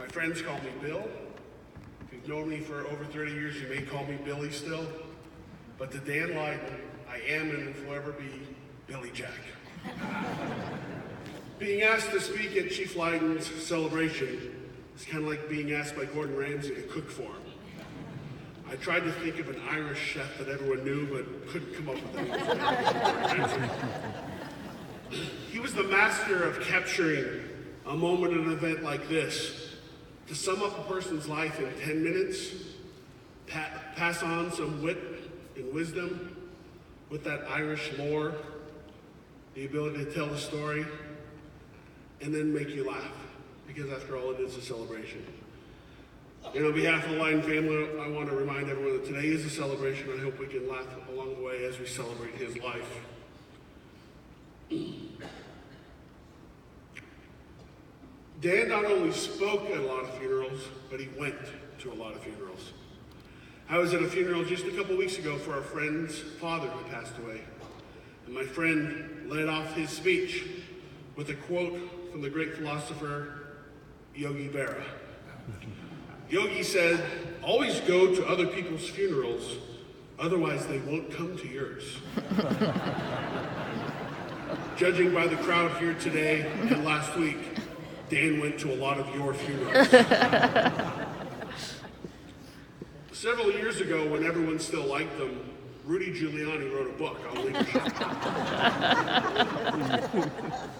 My friends call me Bill. If you've known me for over 30 years, you may call me Billy still. But to Dan Lydon, I am and will forever be Billy Jack. Being asked to speak at Chief Lydon's celebration is kind of like being asked by Gordon Ramsay to cook for him. I tried to think of an Irish chef that everyone knew, but couldn't come up with anything. He was the master of capturing a moment at an event like this to sum up a person's life in 10 minutes, pass on some wit and wisdom with that Irish lore, the ability to tell a story, and then make you laugh, because after all, it is a celebration. And on behalf of the Lydon family, I want to remind everyone that today is a celebration. I hope we can laugh along the way as we celebrate his life. Dan not only spoke at a lot of funerals, but he went to a lot of funerals. I was at a funeral just a couple weeks ago for a friend's father who passed away. And my friend led off his speech with a quote from the great philosopher Yogi Berra. Yogi said, "Always go to other people's funerals, otherwise they won't come to yours." Judging by the crowd here today and last week, Dan went to a lot of your funerals. Several years ago, when everyone still liked them, Rudy Giuliani wrote a book on leadership.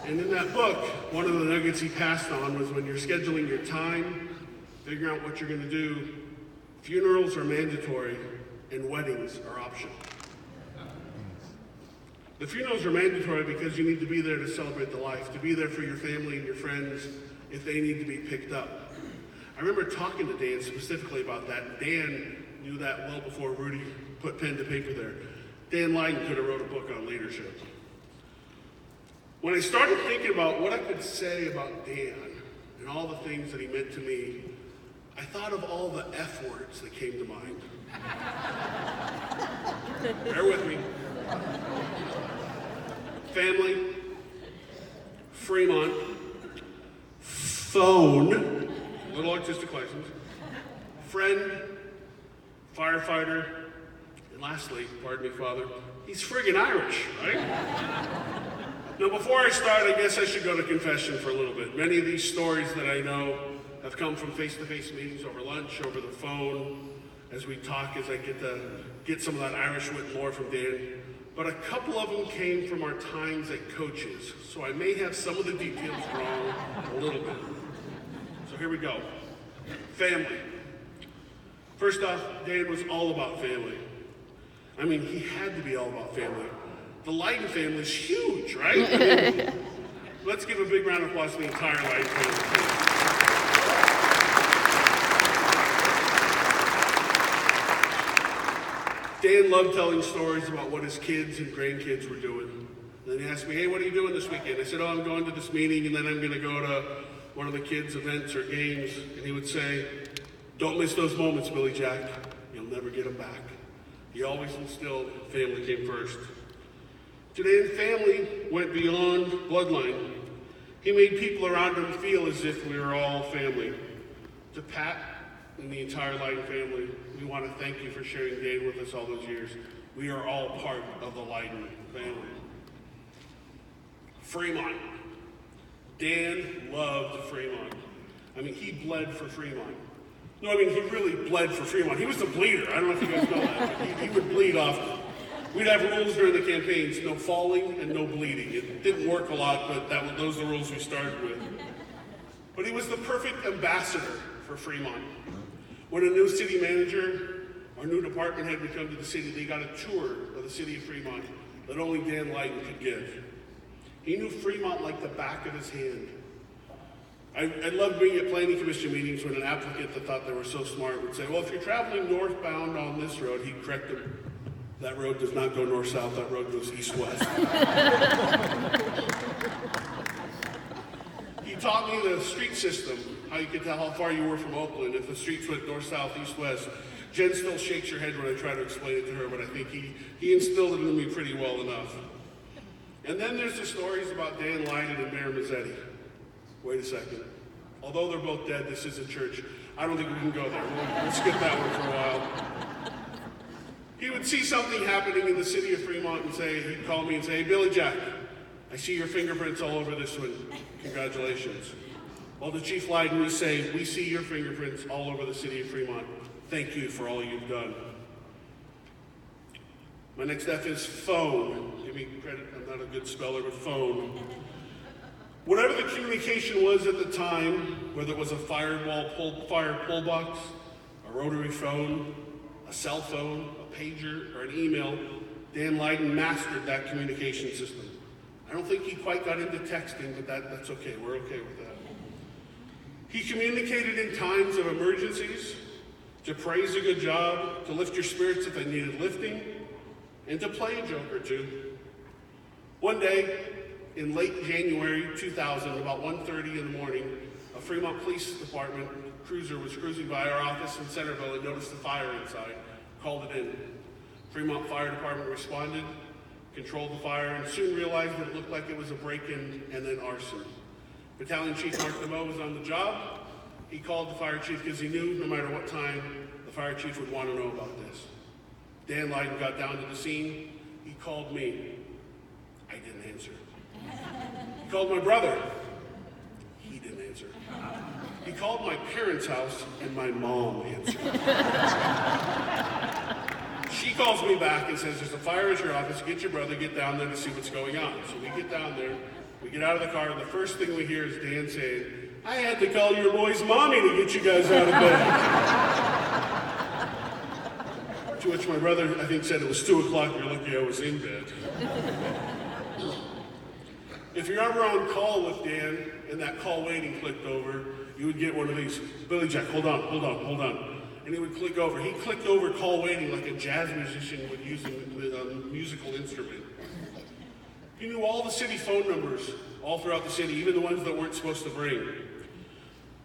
And in that book, one of the nuggets he passed on was when you're scheduling your time, figuring out what you're going to do, funerals are mandatory and weddings are optional. The funerals are mandatory because you need to be there to celebrate the life, to be there for your family and your friends if they need to be picked up. I remember talking to Dan specifically about that. Dan knew that well before Rudy put pen to paper there. Dan Lydon could have wrote a book on leadership. When I started thinking about what I could say about Dan and all the things that he meant to me, I thought of all the F words that came to mind. Bear with me. Family, Fremont, phone, little artistic license, friend, firefighter, and lastly, pardon me, Father, he's friggin' Irish, right? Now, before I start, I guess I should go to confession for a little bit. Many of these stories that I know have come from face-to-face meetings over lunch, over the phone, as we talk, as I get some of that Irish wit more from Dan. But a couple of them came from our times at Coaches, so I may have some of the details wrong a little bit. So here we go. Family. First off, Dan was all about family. I mean, he had to be all about family. The Lydon family is huge, right? I mean, let's give a big round of applause to the entire Lydon family. Dan loved telling stories about what his kids and grandkids were doing. And then he asked me, "Hey, what are you doing this weekend?" I said, "Oh, I'm going to this meeting, and then I'm going to go to one of the kids' events or games." And he would say, "Don't miss those moments, Billy Jack. You'll never get them back." He always instilled family came first. Today, family went beyond bloodline. He made people around him feel as if we were all family. To Pat and the entire Lydon family, we want to thank you for sharing Dan with us all those years. We are all part of the Lydon family. Fremont. Dan loved Fremont. I mean, he bled for Fremont. No, I mean, he really bled for Fremont. He was the bleeder. I don't know if you guys know that, but he would bleed often. We'd have rules during the campaigns, no falling and no bleeding. It didn't work a lot, but those are the rules we started with. But he was the perfect ambassador for Fremont. When a new city manager or new department head would come to the city, they got a tour of the city of Fremont that only Dan Lydon could give. He knew Fremont like the back of his hand. I loved being at planning commission meetings when an applicant that thought they were so smart would say, "Well, if you're traveling northbound on this road," he'd correct them. "That road does not go north-south, that road goes east-west." He taught me the street system, how you could tell how far you were from Oakland, if the streets went north-south, east-west. Jen still shakes her head when I try to explain it to her, but I think he instilled it in me pretty well enough. And then there's the stories about Dan Lydon and Mayor Mazzetti. Wait a second. Although they're both dead, this is a church. I don't think we can go there. We'll skip that one for a while. He would see something happening in the city of Fremont and he'd call me and say, "Hey, Billy Jack, I see your fingerprints all over this one. Congratulations." Well, to Chief Lydon, we say, "We see your fingerprints all over the city of Fremont. Thank you for all you've done." My next F is phone. Give me credit, I'm not a good speller, but phone. Whatever the communication was at the time, whether it was a fire pull box, a rotary phone, a cell phone, a pager, or an email, Dan Lydon mastered that communication system. I don't think he quite got into texting, but that's okay. We're okay with that. He communicated in times of emergencies, to praise a good job, to lift your spirits if they needed lifting, and to play a joke or two. One day, in late January 2000, about 1:30 in the morning, a Fremont Police Department cruiser was cruising by our office in Centerville and noticed a fire inside, called it in. Fremont Fire Department responded, controlled the fire, and soon realized that it looked like it was a break-in and then arson. Battalion Chief Mark DeMoe was on the job. He called the fire chief because he knew no matter what time, the fire chief would want to know about this. Dan Lydon got down to the scene. He called me. I didn't answer. He called my brother. He didn't answer. He called my parents' house, and my mom answered. She calls me back and says, "There's a fire at your office. Get your brother, get down there to see what's going on." So we get down there. We get out of the car, and the first thing we hear is Dan saying, "I had to call your boy's mommy to get you guys out of bed." To which my brother, I think, said it was 2 o'clock. You're lucky I was in bed. If you're ever on call with Dan and that call waiting clicked over, you would get one of these, "Billy Jack, hold on. And he would click over. He clicked over call waiting like a jazz musician would use a musical instrument. He knew all the city phone numbers all throughout the city, even the ones that weren't supposed to ring.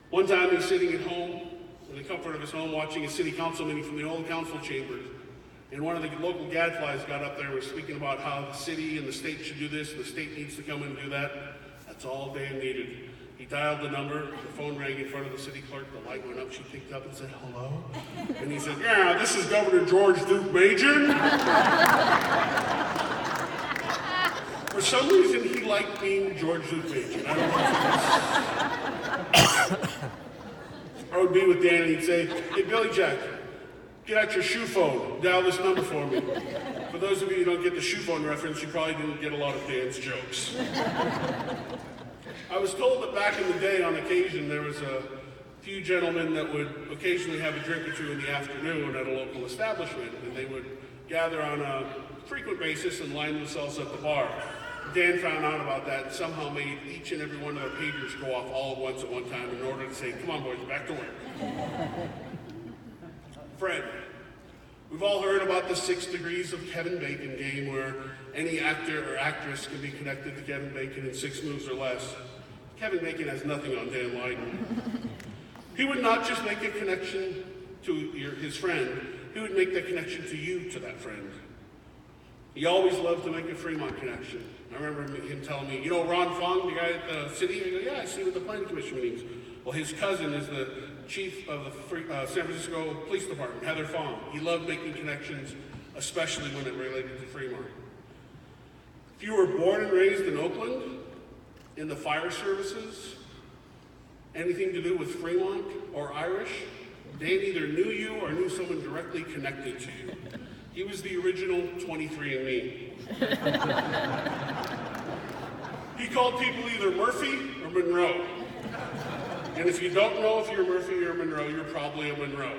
One time he's sitting at home, in the comfort of his home, watching a city council meeting from the old council chambers. And one of the local gadflies got up there and was speaking about how the city and the state should do this, and the state needs to come and do that. That's all Dan needed. He dialed the number, the phone rang in front of the city clerk, the light went up, she picked up and said, "Hello?" And he said, "Yeah, this is Governor George Duke Major." For some reason, he liked being George Duke Major. I don't know. I would be with Dan and he'd say, "Hey, Billy Jack, get out your shoe phone, dial this number for me." For those of you who don't get the shoe phone reference, you probably didn't get a lot of Dan's jokes. I was told that back in the day, on occasion, there was a few gentlemen that would occasionally have a drink or two in the afternoon at a local establishment, and they would gather on a frequent basis and line themselves at the bar. Dan found out about that and somehow made each and every one of their pagers go off all at once at one time in order to say, "Come on, boys, back to work." Fred. We've all heard about the 6 degrees of Kevin Bacon game where any actor or actress can be connected to Kevin Bacon in 6 moves or less. Kevin Bacon has nothing on Dan Lydon. He would not just make a connection to his friend, he would make the connection to you to that friend. He always loved to make a Fremont connection. I remember him telling me, "You know Ron Fong, the guy at the city?" I go, "Yeah, I see him at the planning commission meetings." Well, his cousin is the chief of the San Francisco Police Department, Heather Fong. He loved making connections, especially when it related to Fremont. If you were born and raised in Oakland, in the fire services, anything to do with Fremont or Irish, Dan either knew you or knew someone directly connected to you. He was the original 23andMe. He called people either Murphy or Monroe. And if you don't know if you're Murphy or Monroe, you're probably a Monroe.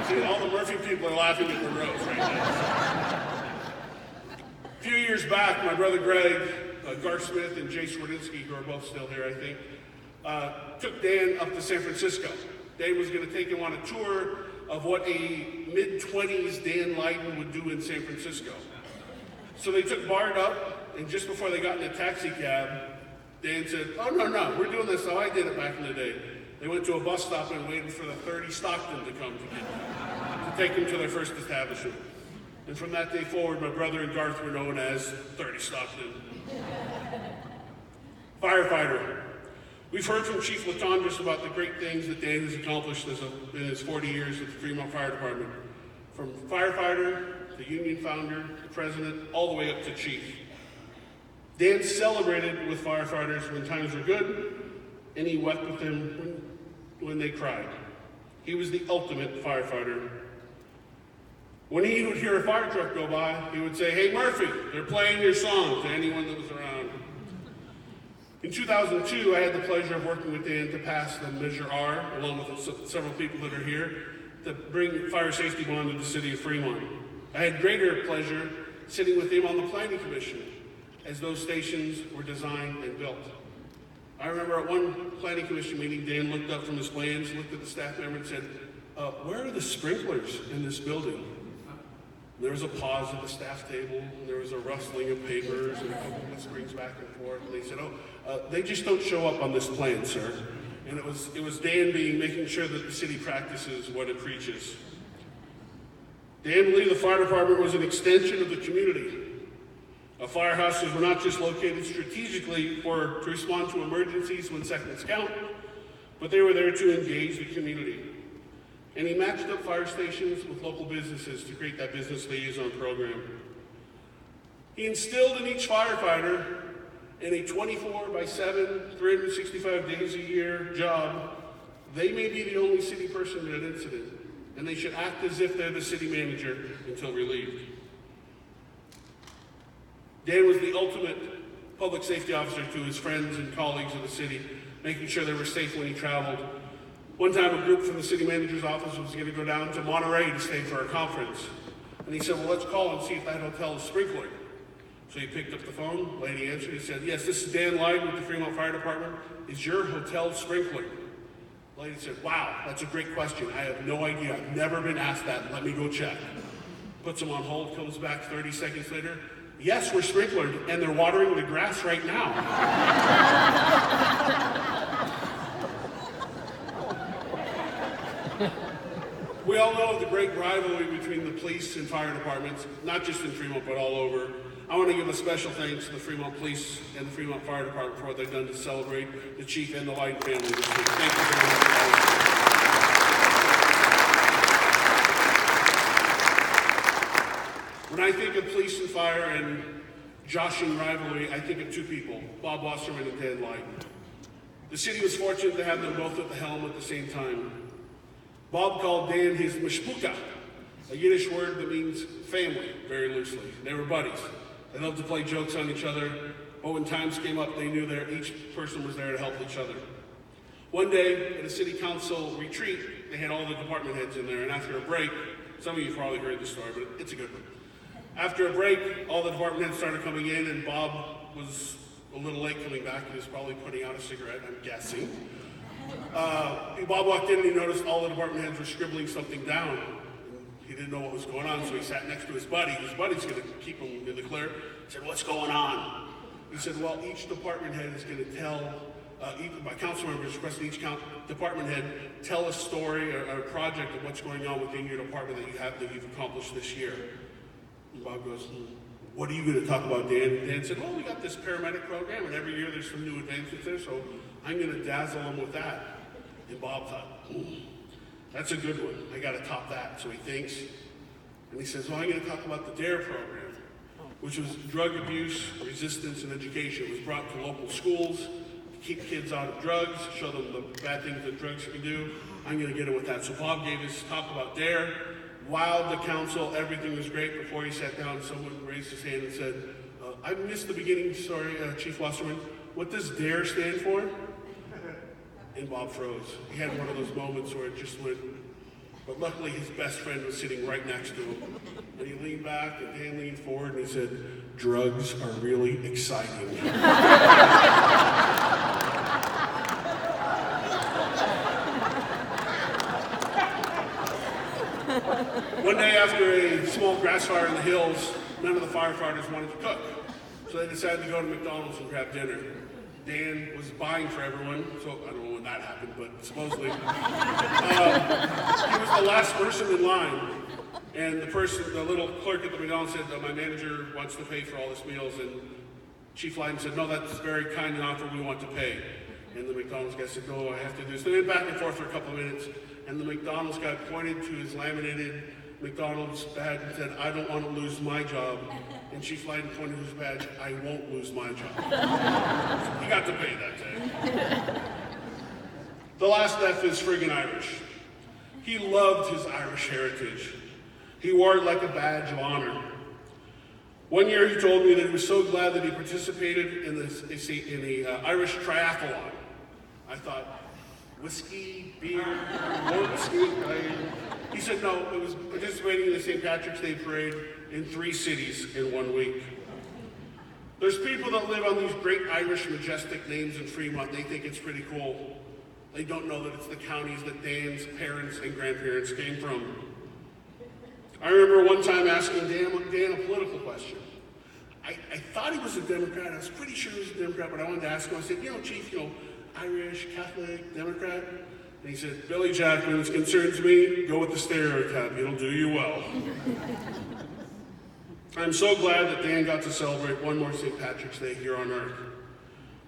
See, all the Murphy people are laughing at Monroes right now. A few years back, my brother Greg, Garth Smith, and Jay Swardinski, who are both still here, I think, took Dan up to San Francisco. Dan was going to take him on a tour of what a mid-20s Dan Lydon would do in San Francisco. So they took Bart up, and just before they got in a taxi cab, Dan said, "Oh, no, we're doing this how I did it back in the day." They went to a bus stop and waited for the 30 Stockton to come to take them to their first establishment. And from that day forward, my brother and Garth were known as 30 Stockton. Firefighter. We've heard from Chief Lydon just about the great things that Dan has accomplished in his 40 years at the Fremont Fire Department. From firefighter, to union founder, to president, all the way up to chief. Dan celebrated with firefighters when times were good, and he wept with them when they cried. He was the ultimate firefighter. When he would hear a fire truck go by, he would say, "Hey Murphy, they're playing your song," to anyone that was around. In 2002, I had the pleasure of working with Dan to pass the Measure R, along with several people that are here, to bring fire safety bond to the city of Fremont. I had greater pleasure sitting with him on the planning commission as those stations were designed and built. I remember at one planning commission meeting, Dan looked up from his plans, looked at the staff member and said, "Where are the sprinklers in this building?" There was a pause at the staff table, and there was a rustling of papers and a couple of whisperings back and forth. And they said, "They just don't show up on this plan, sir." And it was Dan making sure that the city practices what it preaches. Dan believed the fire department was an extension of the community. Our firehouses were not just located strategically to respond to emergencies when seconds count, but they were there to engage the community. And he matched up fire stations with local businesses to create that business liaison program. He instilled in each firefighter in a 24/7, 365 days a year job, they may be the only city person in an incident, and they should act as if they're the city manager until relieved. Dan was the ultimate public safety officer to his friends and colleagues of the city, making sure they were safe when he traveled. One time, a group from the city manager's office was going to go down to Monterey to stay for a conference. And he said, "Well, let's call and see if that hotel is sprinklered." So he picked up the phone, the lady answered, he said, "Yes, this is Dan Lydon with the Fremont Fire Department. Is your hotel sprinklered?" The lady said, "Wow, that's a great question. I have no idea. I've never been asked that. Let me go check." Puts him on hold, comes back 30 seconds later. "Yes, we're sprinklered, and they're watering the grass right now." We all know the great rivalry between the police and fire departments, not just in Fremont, but all over. I want to give a special thanks to the Fremont Police and the Fremont Fire Department for what they've done to celebrate the chief and the Lydon family this week. Thank you very much. When I think of police and fire and joshing rivalry, I think of two people, Bob Wasserman and Dan Lydon. The city was fortunate to have them both at the helm at the same time. Bob called Dan his mishpucha, a Yiddish word that means family, very loosely. They were buddies. They loved to play jokes on each other, but when times came up, they knew that each person was there to help each other. One day, at a city council retreat, they had all the department heads in there, and after a break, some of you probably heard the story, but it's a good one. After a break, all the department heads started coming in, and Bob was a little late coming back. He was probably putting out a cigarette, I'm guessing. Bob walked in and he noticed all the department heads were scribbling something down. He didn't know what was going on, so he sat next to his buddy. His buddy's going to keep him in the clear. He said, "What's going on?" He said, "Well, each department head is going to tell, my council members requesting each department head tell a story or a project of what's going on within your department that you've accomplished this year." And Bob goes, "What are you going to talk about, Dan?" And Dan said, "Well, we got this paramedic program, and every year there's some new advancements there, so I'm going to dazzle them with that." And Bob thought, "That's a good one. I got to top that." So he thinks, and he says, "Well, I'm going to talk about the DARE program, which was drug abuse, resistance, and education. It was brought to local schools to keep kids out of drugs, show them the bad things that drugs can do. I'm going to get it with that." So Bob gave his talk about DARE, wowed the council, everything was great. Before he sat down, someone raised his hand and said, "I missed the beginning, sorry, Chief Wasserman. What does DARE stand for?" And Bob froze. He had one of those moments where it just went, but luckily his best friend was sitting right next to him. And he leaned back and Dan leaned forward and he said, "Drugs are really exciting." One day after a small grass fire in the hills, none of the firefighters wanted to cook. So they decided to go to McDonald's and grab dinner. Dan was buying for everyone, so I don't know when that happened, but supposedly. He was the last person in line, and the little clerk at the McDonald's said, "My manager wants to pay for all this meals," and Chief Lydon said, "No, that's very kind and offer, we want to pay." And the McDonald's guy said, "No, I have to do this." They went back and forth for a couple of minutes, and the McDonald's guy pointed to his laminated McDonald's badge and said, "I don't want to lose my job." And Chief Lydon pointed to his badge, "I won't lose my job." He got to pay that day. The last F is friggin' Irish. He loved his Irish heritage. He wore it like a badge of honor. One year he told me that he was so glad that he participated in the Irish triathlon. I thought, whiskey, beer, more whiskey? He said no, it was participating in the St. Patrick's Day parade in 3 cities in 1 week. There's people that live on these great Irish majestic names in Fremont. They think it's pretty cool. They don't know that it's the counties that Dan's parents and grandparents came from. I remember one time asking Dan a political question. I thought he was a Democrat. I was pretty sure he was a Democrat, but I wanted to ask him. I said, Chief, Irish, Catholic, Democrat? And he said, "Billy Jack, when it concerns me, go with the stereotype. It'll do you well." I'm so glad that Dan got to celebrate one more St. Patrick's Day here on Earth.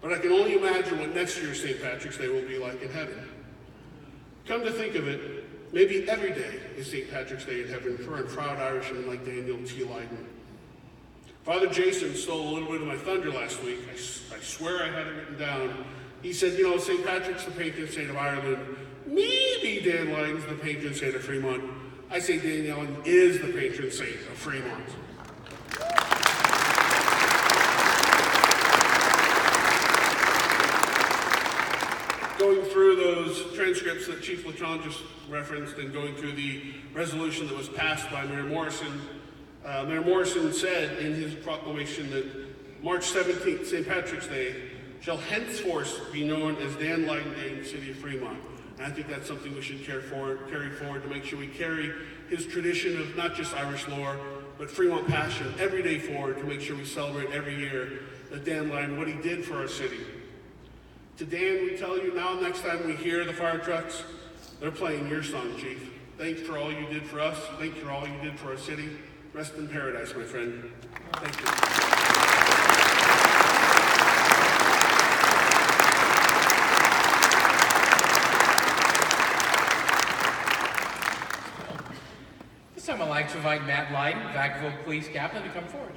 But I can only imagine what next year's St. Patrick's Day will be like in heaven. Come to think of it, maybe every day is St. Patrick's Day in heaven for a proud Irishman like Daniel T. Lydon. Father Jason stole a little bit of my thunder last week. I swear I had it written down. He said, St. Patrick's the patron saint of Ireland. Maybe Dan Lydon's the patron saint of Fremont. I say Dan Lydon is the patron saint of Fremont. Going through those transcripts that Chief Lydon just referenced and going through the resolution that was passed by Mayor Morrison, Mayor Morrison said in his proclamation that March 17th, St. Patrick's Day, shall henceforth be known as Dan Lydon Day in the city of Fremont. And I think that's something we should carry forward to make sure we carry his tradition of not just Irish lore, but Fremont passion every day forward to make sure we celebrate every year that Dan Lydon, what he did for our city. To Dan, we tell you now, next time we hear the fire trucks, they're playing your song, Chief. Thanks for all you did for us. Thanks for all you did for our city. Rest in paradise, my friend. Thank you. This time I'd like to invite Matt Lydon, Vacaville Police Captain, to come forward.